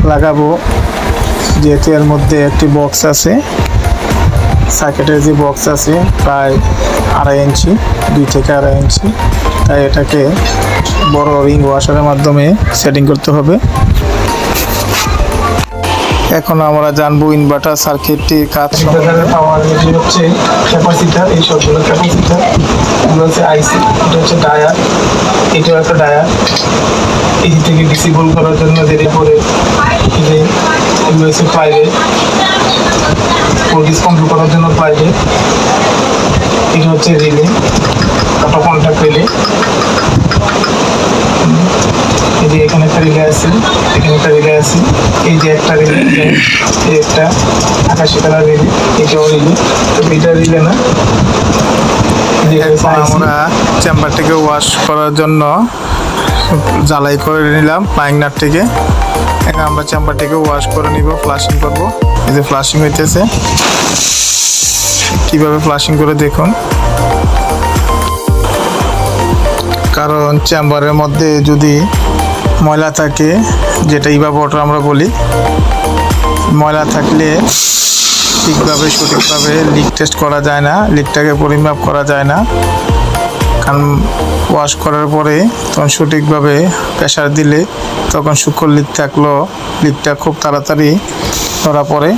লাগাবো, যেহেতু এর মধ্যে একটি বক্স আছে, সার্কিটের যে বক্স আছে প্রায় 2.5 ইঞ্চি, 2 থেকে 2.5 ইঞ্চি, তাই এটাকে বড় রিং ওয়াশারের মাধ্যমে সেটিং করতে হবে। এখন আমরা জানবো ইনভার্টার সার্কিটটির কাজ সম্পর্কে। পাওয়ার এটি হচ্ছে ক্যাপাসিটর, এই সবগুলো ক্যাপাসিটর, এগুলো হচ্ছে আইসি, এটা হচ্ছে ডায়ার, এটাও একটা ডায়ার। এই থেকে ডিসেবল করার জন্য দেরি করে যে এগুলো হচ্ছে প্রাইভেট, ভোল্টেজ কন্ট্রোল করার জন্য প্রাইভেট। এটা হচ্ছে রিলে, অটো কন্ট্যাক্ট রিলে। এই যে এখানে একটা রিলে আছে, এখানে একটা রিলে আছে, এই যে একটা রিলে, এই একটা আকাশি কালার রিলে, এটাও রিলে, তো এটা রিলে না। আমরা চেম্বারটিকে ওয়াশ করার জন্য জ্বালাই করে নিলাম পাইংনার থেকে। এখন আমরা চেম্বারটিকে ওয়াশ করে নিব, ফ্লাশিং করব। এই যে ফ্লাশিং হইতেছে, কিভাবে ফ্লাশিং করে দেখুন। কারণ চেম্বারের মধ্যে যদি ময়লা থাকে, যেটা ইভাপোরেটর আমরা বলি, ময়লা থাকলে ঠিকভাবে সঠিকভাবে লিক টেস্ট করা যায় না, লিকটাকে পরিমাপ করা যায় না। কারণ ওয়াশ করার পরে তখন সঠিকভাবে প্রেসার দিলে তখন সূক্ষ্ম লিক থাকলেও লিকটা খুব তাড়াতাড়ি ধরা পড়ে।